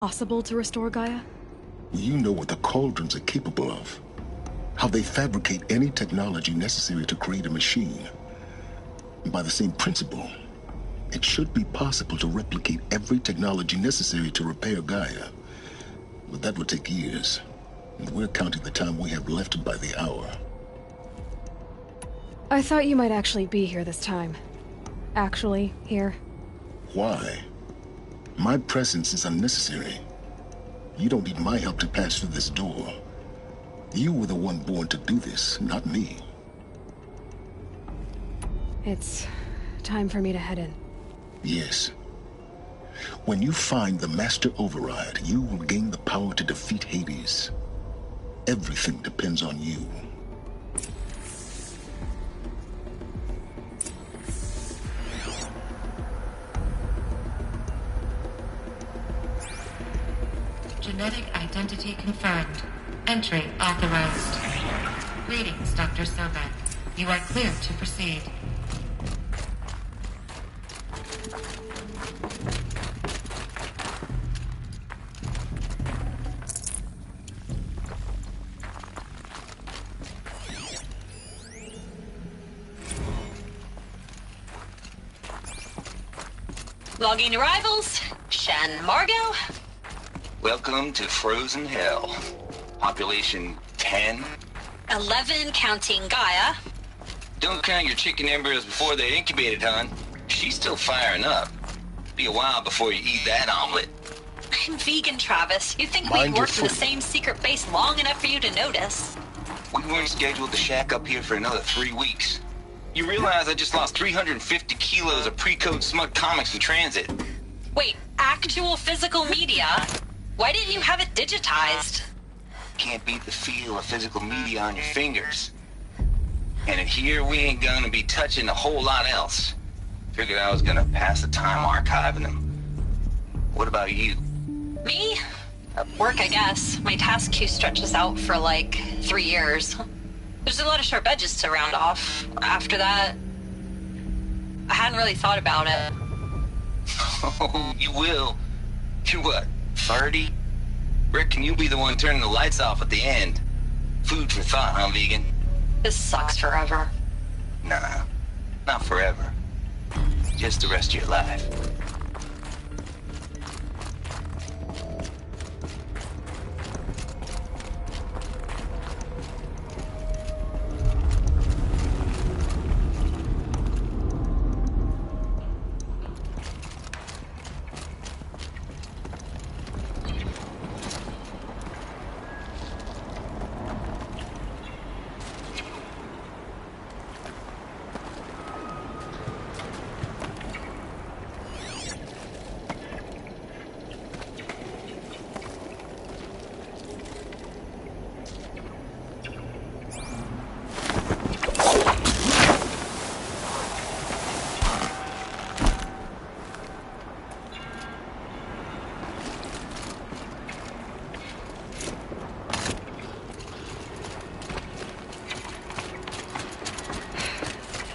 Possible to restore Gaia? You know what the cauldrons are capable of. How they fabricate any technology necessary to create a machine. By the same principle, it should be possible to replicate every technology necessary to repair Gaia. But that would take years, and we're counting the time we have left by the hour. I thought you might actually be here this time. Actually, here. Why? My presence is unnecessary. You don't need my help to pass through this door. You were the one born to do this, not me. It's time for me to head in. Yes. When you find the Master Override, you will gain the power to defeat Hades. Everything depends on you. Genetic identity confirmed. Entry authorized. Greetings, Dr. Sobek. You are clear to proceed. Logging arrivals. Shen Margot. Welcome to Frozen Hell. Population 10. 11 counting Gaia. Don't count your chicken embryos before they're incubated, hon. She's still firing up. Be a while before you eat that omelet. I'm vegan, Travis. You'd think Mind we'd worked your in the foot. same secret base long enough for you to notice. We weren't scheduled to shack up here for another 3 weeks. You realize I just lost 350 kilos of pre-code smug comics in transit. Wait, actual physical media? Why didn't you have it digitized? Can't beat the feel of physical media on your fingers. And in here, we ain't gonna be touching a whole lot else. Figured I was gonna pass the time archiving them. What about you? Me? Work, I guess. My task queue stretches out for like 3 years. There's a lot of sharp edges to round off. After that, I hadn't really thought about it. Oh, you will. You're what, 30? Reckon you'll be the one turning the lights off at the end. Food for thought, huh, vegan? This sucks forever. Nah, not forever. Just the rest of your life.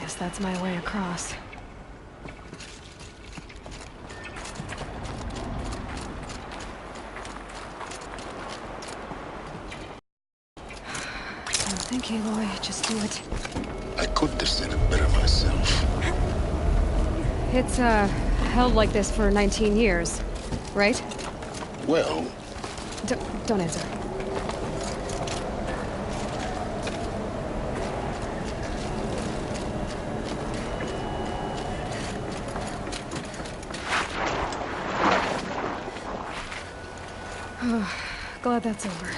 Guess that's my way across. Thank you, Aloy. Just do it. I couldn't have said it better myself. It's, held like this for 19 years, right? Well, Don't answer. Glad that's over.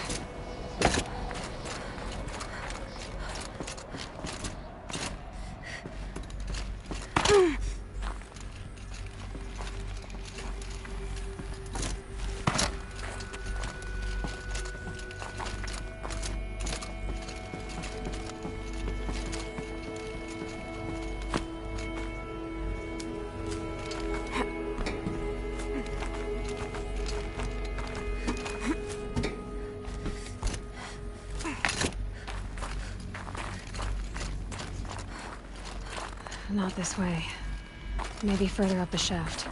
Not this way. Maybe further up the shaft.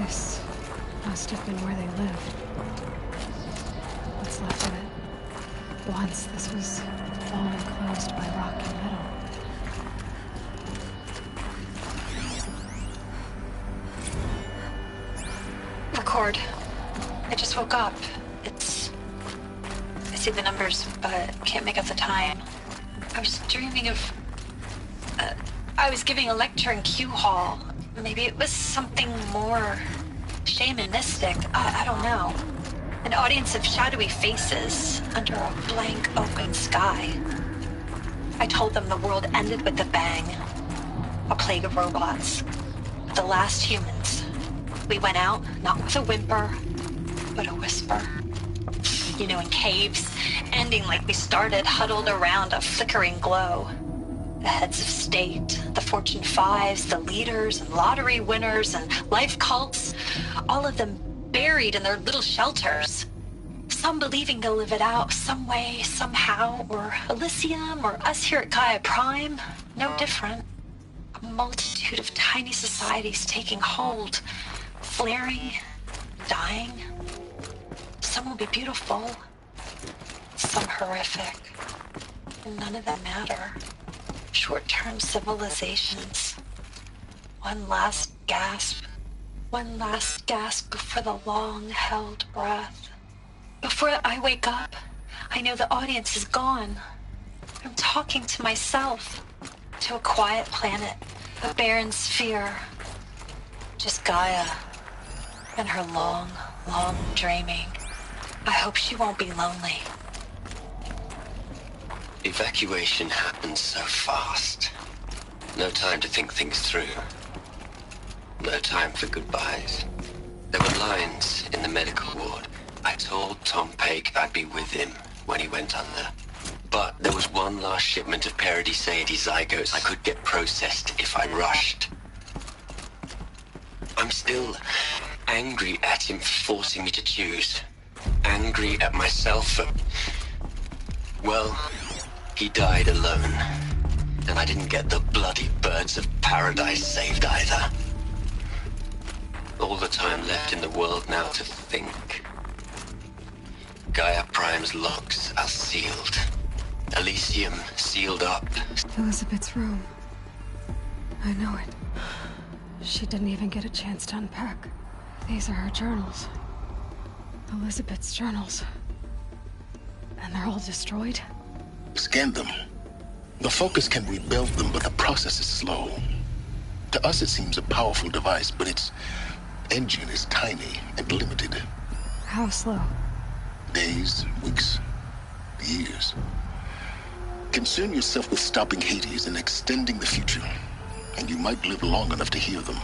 This must have been where they lived. What's left of it. Once this was all enclosed by rock and metal. Record. I just woke up. I see the numbers, but can't make out the time. I was dreaming of... I was giving a lecture in Q Hall. Maybe it was something more shamanistic. I don't know. An audience of shadowy faces under a blank open sky. I told them the world ended with a bang. A plague of robots. The last humans. We went out, not with a whimper, but a whisper. You know, in caves, ending like we started, huddled around a flickering glow. The heads of state, the Fortune 5s, the leaders and lottery winners and life cults, all of them buried in their little shelters. Some believing they'll live it out some way, somehow, or Elysium, or us here at Gaia Prime, no different. A multitude of tiny societies taking hold, flaring, dying. Some will be beautiful, some horrific, and none of them matter. Short-term civilizations. One last gasp. One last gasp before the long-held breath. Before I wake up, I know the audience is gone. I'm talking to myself. To a quiet planet. A barren sphere. Just Gaia. And her long, long dreaming. I hope she won't be lonely. Evacuation happened so fast. No time to think things through. No time for goodbyes. There were lines in the medical ward. I told Tom Paik I'd be with him when he went under. But there was one last shipment of Paradis-Sade zygotes I could get processed if I rushed. I'm still angry at him for forcing me to choose. Angry at myself for... Well, he died alone. And I didn't get the bloody birds of paradise saved either. All the time left in the world now to think. Gaia Prime's locks are sealed. Elysium sealed up. Elizabeth's room. I know it. She didn't even get a chance to unpack. These are her journals. Elizabeth's journals. And they're all destroyed? Scan them. The Focus can rebuild them, but the process is slow. To us, it seems a powerful device, but its engine is tiny and limited. How slow? Days, weeks, years. Concern yourself with stopping Hades and extending the future, and you might live long enough to hear them.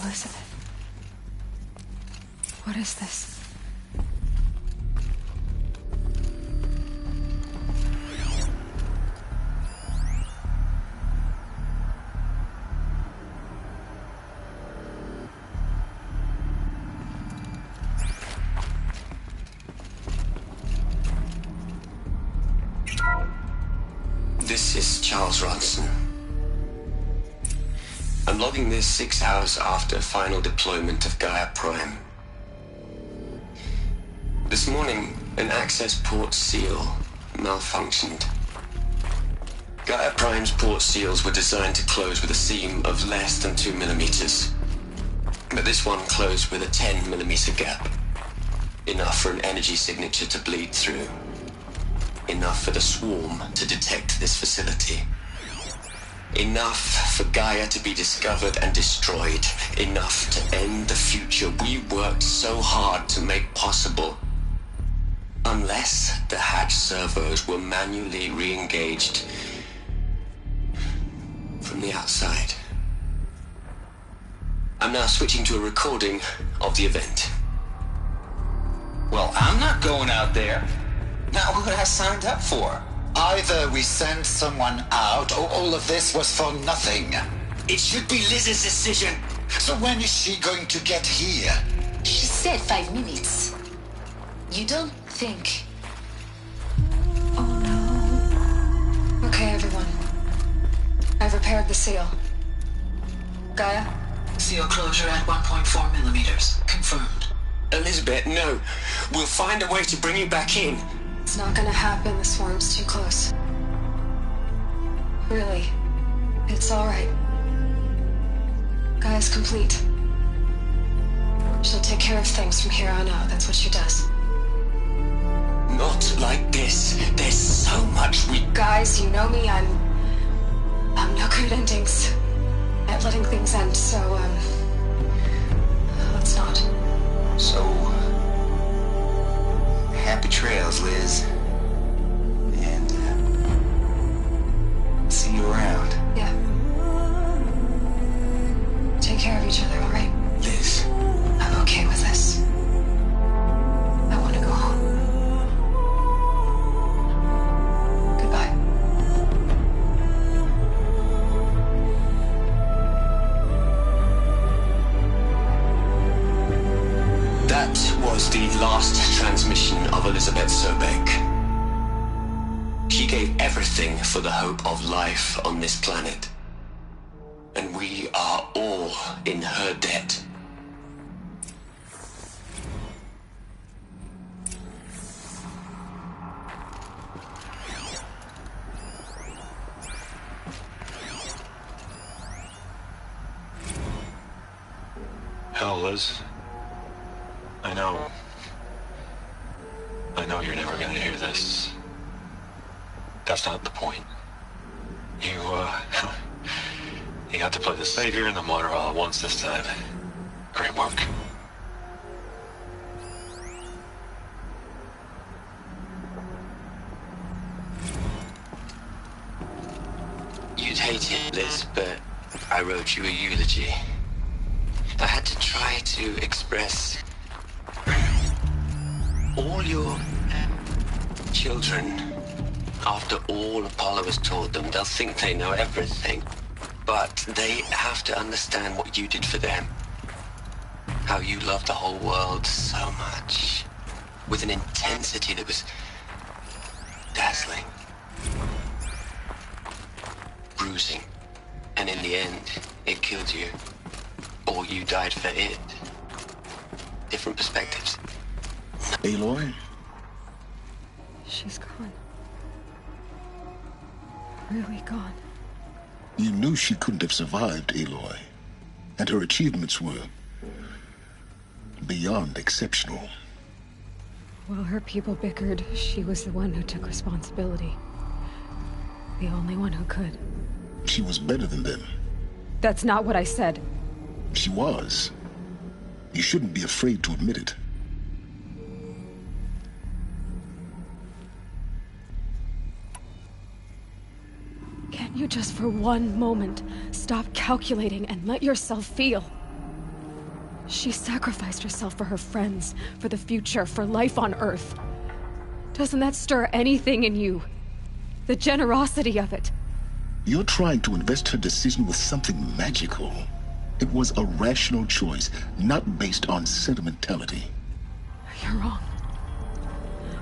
Elizabeth. What is this? This is Charles Ronson. I'm logging this 6 hours after final deployment of Gaia Prime. This morning, an access port seal malfunctioned. Gaia Prime's port seals were designed to close with a seam of less than 2 millimeters. But this one closed with a 10 millimeter gap. Enough for an energy signature to bleed through. Enough for the swarm to detect this facility. Enough for Gaia to be discovered and destroyed. Enough to end the future we worked so hard to make possible. Unless the hatch servos were manually re-engaged. from the outside. I'm now switching to a recording of the event. Well, I'm not going out there. Not what I signed up for. Either we send someone out, or all of this was for nothing. It should be Liz's decision. So when is she going to get here? She said 5 minutes. You don't think... Oh no. Okay, everyone. I've repaired the seal. Gaia? Seal closure at 1.4 millimeters. Confirmed. Elizabeth, no. We'll find a way to bring you back in. It's not gonna happen. The swarm's too close. Really. It's alright. Gaia's complete. She'll take care of things from here on out. That's what she does. Not like this. There's so much we... Guys, you know me. I'm no good at endings. At letting things end, so, let's not. So, happy trails, Liz. And, see you around. Yeah. Take care of each other, alright? Liz. I'm okay with this. I want to go home. Goodbye. That was the last transmission of Elizabeth Sobek. She gave everything for the hope of life on this planet. And we are all in her debt. Hell, Liz. I know you're never gonna hear this. That's not the point. You got to play the savior and the martyr all at once this time. Great work. You'd hate it, Liz, but I wrote you a eulogy. I had to try to express all your children. After all Apollo has taught them, they'll think they know everything. But they have to understand what you did for them. How you loved the whole world so much. With an intensity that was dazzling. Bruising. And in the end, it killed you. Or you died for it. Different perspectives. Aloy? She's gone. Really gone. You knew she couldn't have survived, Aloy. And her achievements were beyond exceptional. While her people bickered, she was the one who took responsibility. The only one who could. She was better than them. That's not what I said. She was. You shouldn't be afraid to admit it. Can't you just for one moment stop calculating and let yourself feel? She sacrificed herself for her friends, for the future, for life on Earth. Doesn't that stir anything in you? The generosity of it. You're trying to invest her decision with something magical. It was a rational choice, not based on sentimentality. You're wrong.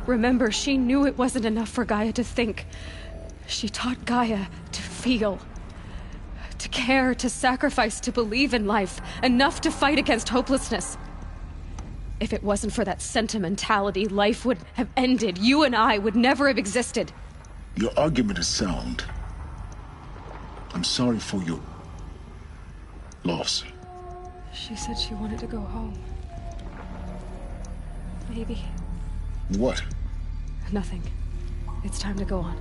Remember, she knew it wasn't enough for Gaia to think. She taught Gaia to feel. To care, to sacrifice, to believe in life. Enough to fight against hopelessness. If it wasn't for that sentimentality, life would have ended. You and I would never have existed. Your argument is sound. I'm sorry for your loss. She said she wanted to go home. Maybe. What? Nothing. It's time to go on.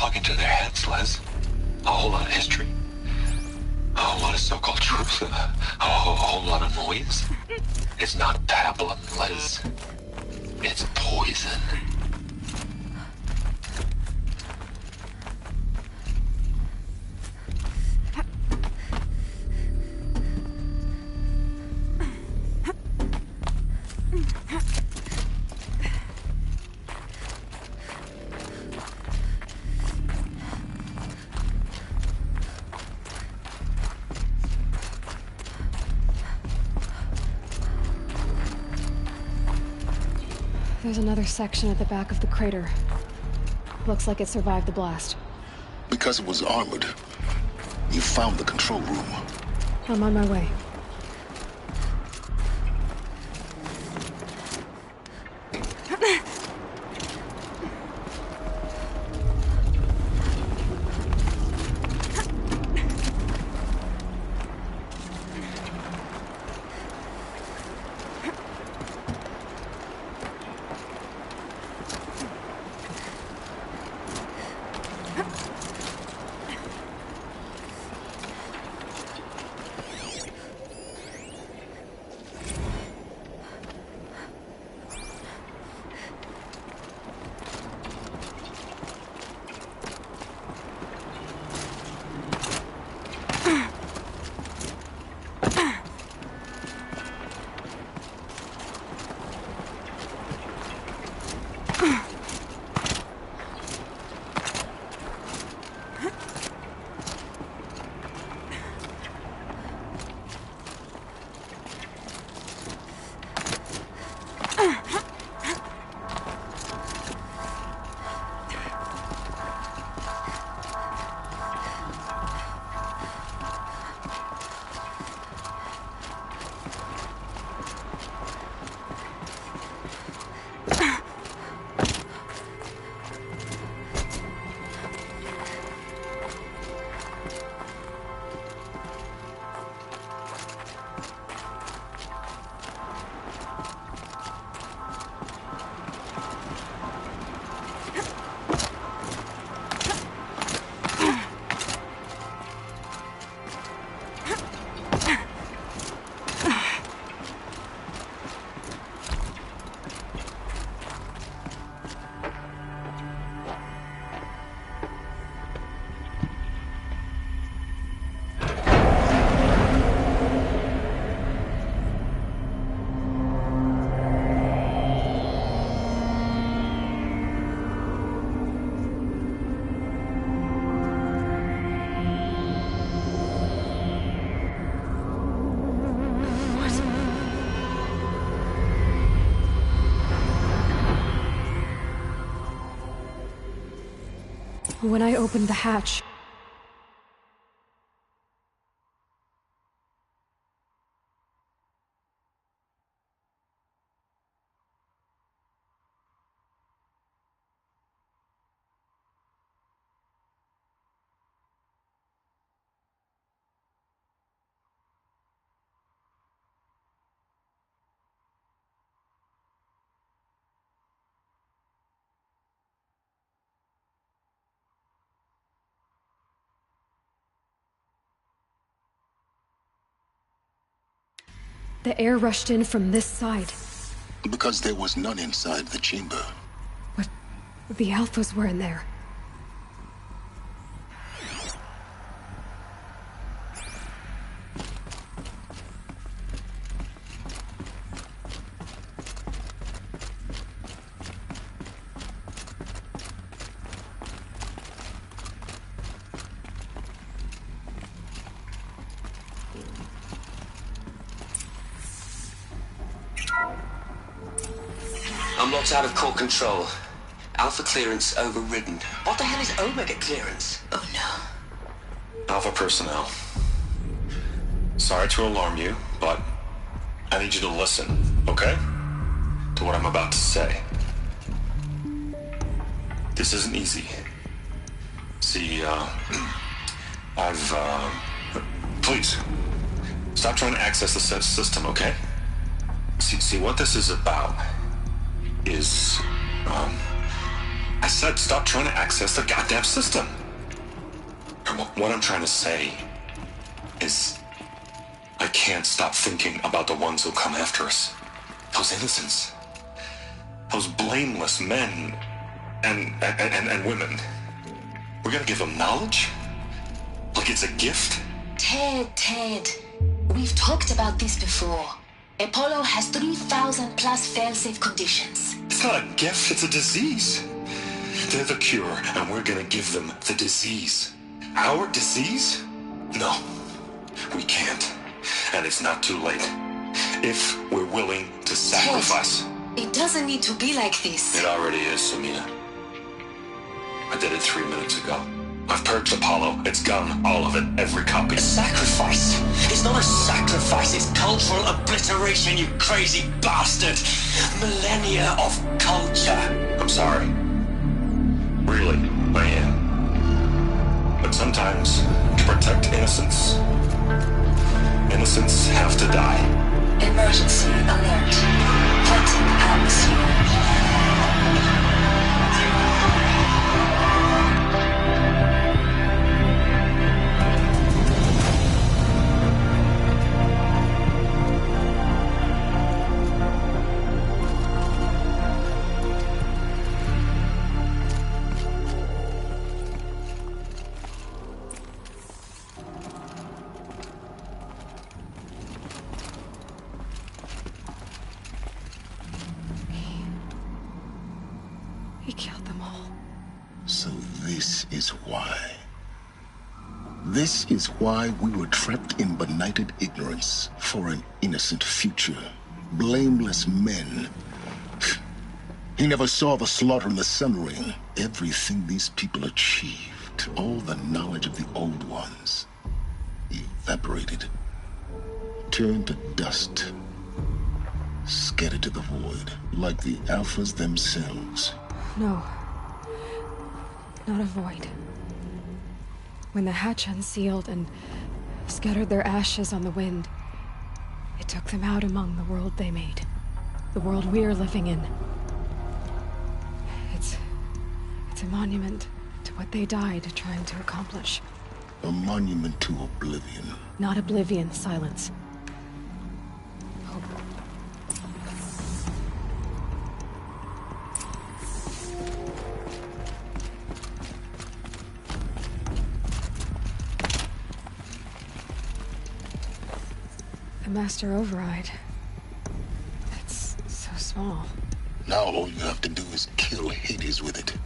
plug into their heads, Liz. A whole lot of history. A whole lot of so-called truth. A whole lot of noise. It's not pablum, Liz. It's poison. There's another section at the back of the crater. Looks like it survived the blast. Because it was armored, you found the control room. I'm on my way. When I opened the hatch, the air rushed in from this side. Because there was none inside the chamber. But the Alphas were in there. I'm locked out of core control. Alpha clearance overridden. What the hell is Omega clearance? Oh no. Alpha personnel. Sorry to alarm you, but I need you to listen, okay? To what I'm about to say. This isn't easy. See, please, stop trying to access the system, okay? See, what this is about is, I said stop trying to access the goddamn system. What I'm trying to say is I can't stop thinking about the ones who'll come after us. Those innocents. Those blameless men and women. We're gonna give them knowledge? Like it's a gift? Ted. We've talked about this before. Apollo has 3,000 plus fail-safe conditions. It's not a gift, it's a disease. They're the cure, and we're gonna give them the disease. Our disease? No, we can't. And it's not too late. If we're willing to sacrifice. Ted, it doesn't need to be like this. It already is, Samina. I did it 3 minutes ago. I've purged Apollo. It's gone. All of it. Every copy. A sacrifice? It's not a sacrifice. It's cultural obliteration, you crazy bastard. Millennia of culture. I'm sorry. Really, I am. But sometimes, to protect innocence, innocents have to die. Emergency alert. Flooding atmosphere. He killed them all. So this is why. This is why we were trapped in benighted ignorance for an innocent future. Blameless men. He never saw the slaughter in the Sun Ring. Everything these people achieved, all the knowledge of the old ones, evaporated, turned to dust, scattered to the void, like the Alphas themselves. No. Not a void. When the hatch unsealed and scattered their ashes on the wind, it took them out among the world they made. The world we're living in. It's a monument to what they died trying to accomplish. A monument to oblivion. Not oblivion, silence. Hope. The Master Override. It's so small. Now all you have to do is kill Hades with it.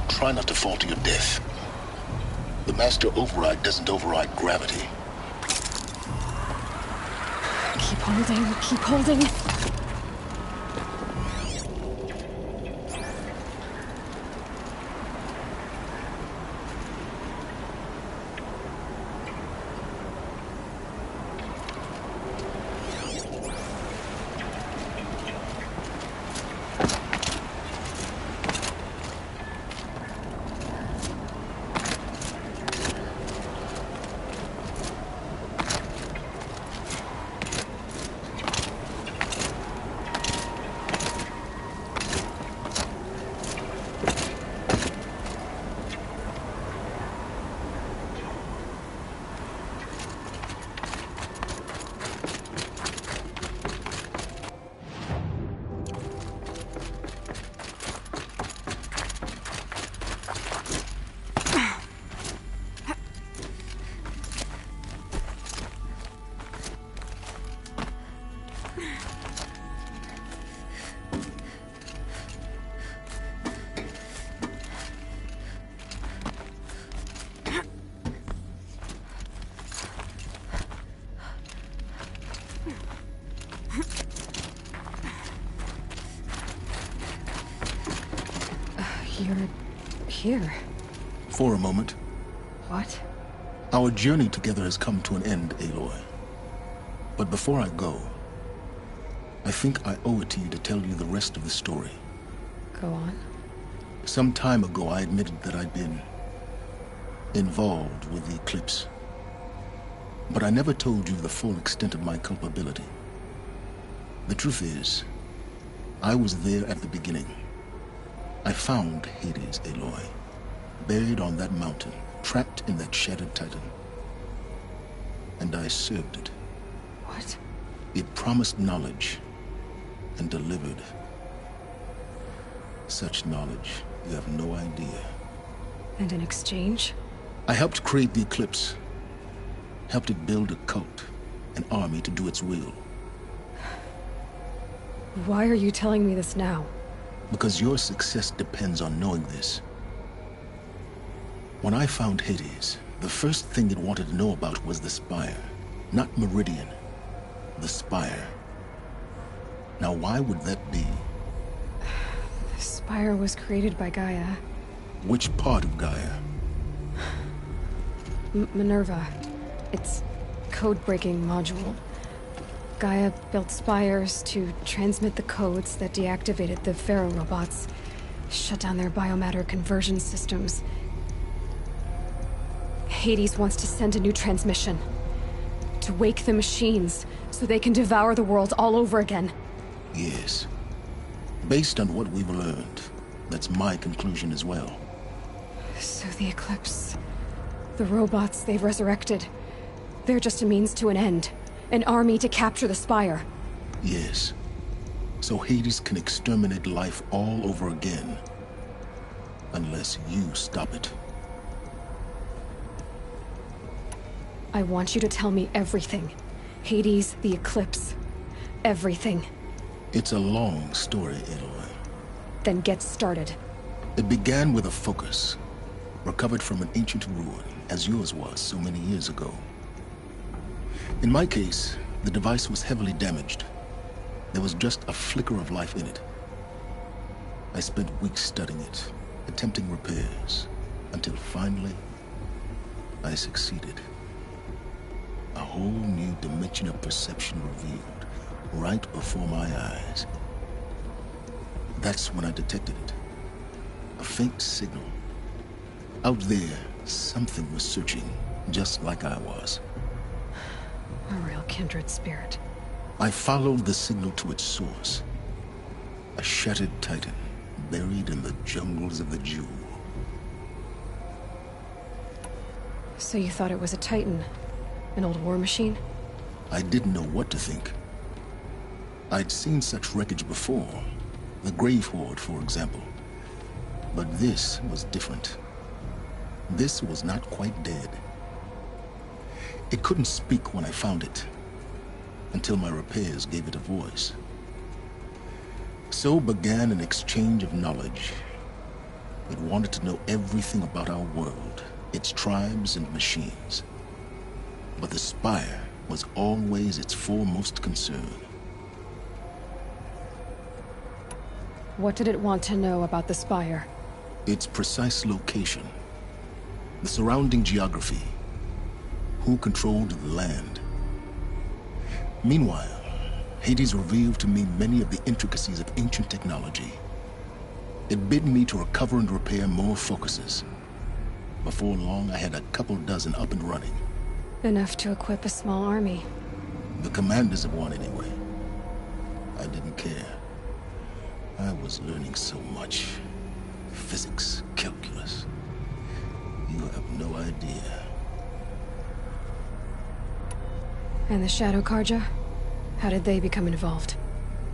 Try not to fall to your death. The Master Override doesn't override gravity. Keep holding, keep holding. You're here. For a moment. What? Our journey together has come to an end, Aloy. But before I go, I think I owe it to you to tell you the rest of the story. Go on. Some time ago, I admitted that I'd been involved with the eclipse. But I never told you the full extent of my culpability. The truth is, I was there at the beginning. I found Hades, Aloy, buried on that mountain, trapped in that shattered titan. And I served it. What? It promised knowledge and delivered. Such knowledge, you have no idea. And in exchange? I helped create the Eclipse. Helped it build a cult, an army to do its will. Why are you telling me this now? Because your success depends on knowing this. When I found Hades, the first thing it wanted to know about was the Spire. Not Meridian. The Spire. Now why would that be? The Spire was created by Gaia. Which part of Gaia? Minerva. Its code-breaking module. Gaia built spires to transmit the codes that deactivated the Pharaoh robots, shut down their biomatter conversion systems. Hades wants to send a new transmission. To wake the machines, so they can devour the world all over again. Yes. Based on what we've learned, that's my conclusion as well. So the Eclipse... the robots they've resurrected... they're just a means to an end. An army to capture the Spire. Yes. So Hades can exterminate life all over again. Unless you stop it. I want you to tell me everything. Hades, the Eclipse. Everything. It's a long story, Aloy. Then get started. It began with a focus. Recovered from an ancient ruin, as yours was so many years ago. In my case, the device was heavily damaged. There was just a flicker of life in it. I spent weeks studying it, attempting repairs, until finally, I succeeded. A whole new dimension of perception revealed, right before my eyes. That's when I detected it. A faint signal. Out there, something was searching, just like I was. A real kindred spirit. I followed the signal to its source. A shattered titan, buried in the jungles of the Jewel. So you thought it was a titan? An old war machine? I didn't know what to think. I'd seen such wreckage before. The Grave Horde, for example. But this was different. This was not quite dead. It couldn't speak when I found it, until my repairs gave it a voice. So began an exchange of knowledge. It wanted to know everything about our world, its tribes and machines. But the Spire was always its foremost concern. What did it want to know about the Spire? Its precise location, the surrounding geography, who controlled the land. Meanwhile, Hades revealed to me many of the intricacies of ancient technology. It bid me to recover and repair more focuses. Before long, I had a couple dozen up and running. Enough to equip a small army. The commanders of one, anyway. I didn't care. I was learning so much. Physics, calculus. You have no idea. And the Shadow Karja? How did they become involved?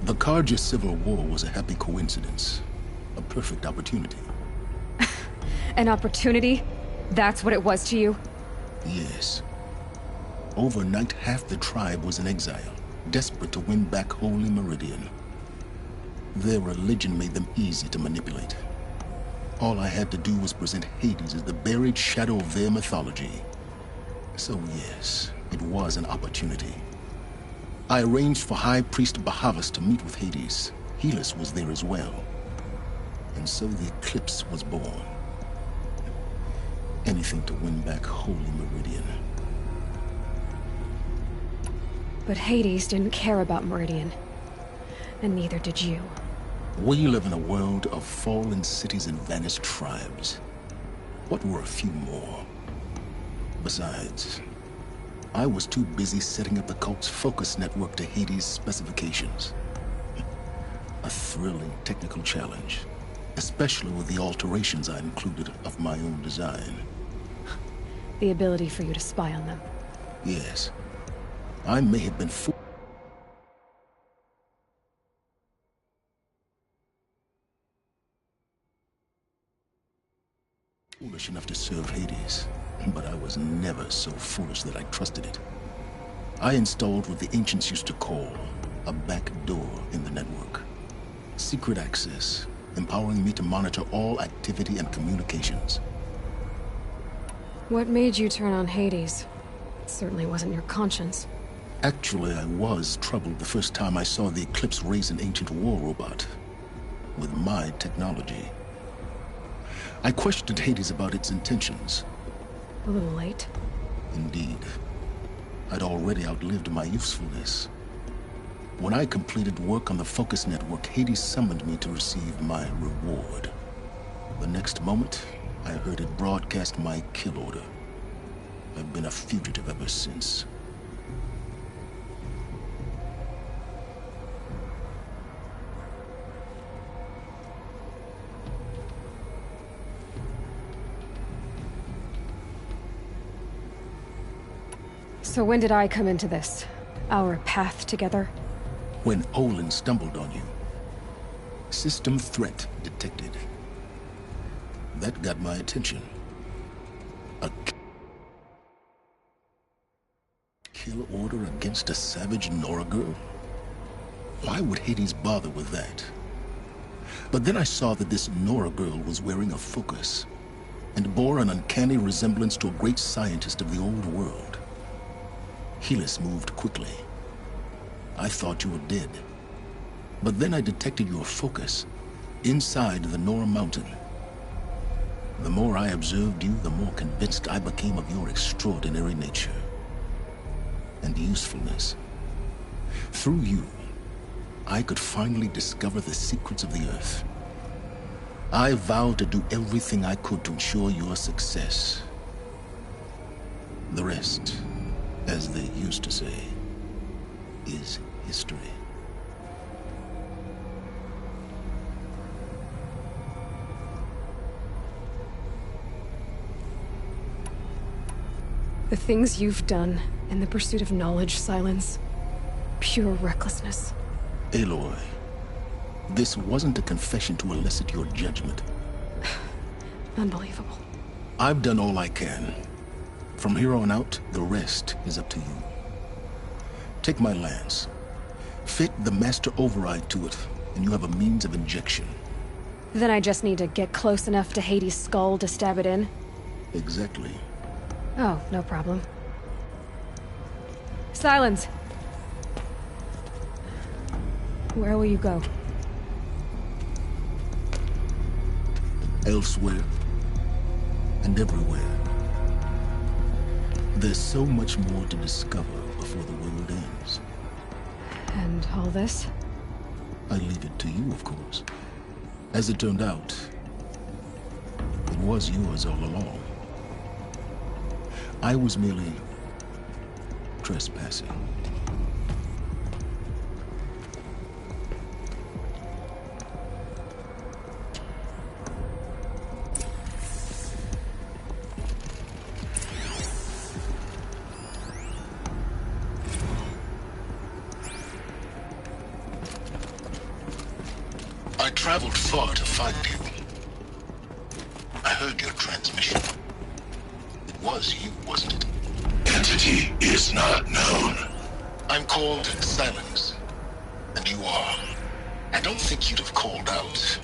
The Karja Civil War was a happy coincidence. A perfect opportunity. An opportunity? That's what it was to you? Yes. Overnight, half the tribe was in exile, desperate to win back Holy Meridian. Their religion made them easy to manipulate. All I had to do was present Hades as the buried shadow of their mythology. So yes, it was an opportunity. I arranged for High Priest Bahavas to meet with Hades. Helis was there as well. And so the Eclipse was born. Anything to win back Holy Meridian. But Hades didn't care about Meridian. And neither did you. We live in a world of fallen cities and vanished tribes. What were a few more? Besides, I was too busy setting up the cult's focus network to Hades' specifications. A thrilling technical challenge, especially with the alterations I included of my own design. The ability for you to spy on them. Yes. I may have been foolish enough to serve Hades, but I was never so foolish that I trusted it. I installed what the ancients used to call a back door in the network. Secret access, empowering me to monitor all activity and communications. What made you turn on Hades? It certainly wasn't your conscience. Actually, I was troubled the first time I saw the Eclipse raise an ancient war robot with my technology. I questioned Hades about its intentions. A little late. Indeed. I'd already outlived my usefulness. When I completed work on the Focus Network, Hades summoned me to receive my reward. The next moment, I heard it broadcast my kill order. I've been a fugitive ever since. So when did I come into this? Our path together? When Olin stumbled on you. System threat detected. That got my attention. A kill order against a savage Nora girl? Why would Hades bother with that? But then I saw that this Nora girl was wearing a focus, and bore an uncanny resemblance to a great scientist of the old world. Helis moved quickly. I thought you were dead. But then I detected your focus inside the Nora mountain. The more I observed you, the more convinced I became of your extraordinary nature and usefulness. Through you, I could finally discover the secrets of the Earth. I vowed to do everything I could to ensure your success. The rest, as they used to say, is history. The things you've done in the pursuit of knowledge, Silence. Pure recklessness. Aloy, this wasn't a confession to elicit your judgment. Unbelievable. I've done all I can. From here on out, the rest is up to you. Take my lance. Fit the master override to it, and you have a means of injection. Then I just need to get close enough to Hades' skull to stab it in? Exactly. Oh, no problem. Silence! Where will you go? Elsewhere. And everywhere. There's so much more to discover before the world ends. And all this? I leave it to you, of course. As it turned out, it was yours all along. I was merely trespassing. I traveled far to find you. I heard your transmission. It was you, wasn't it? Entity is not known. I'm called Silence. And you are. I don't think you'd have called out.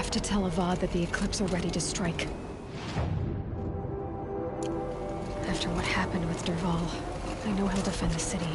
have to tell Avad that the Eclipse are ready to strike. After what happened with Derval, I know he'll defend the city.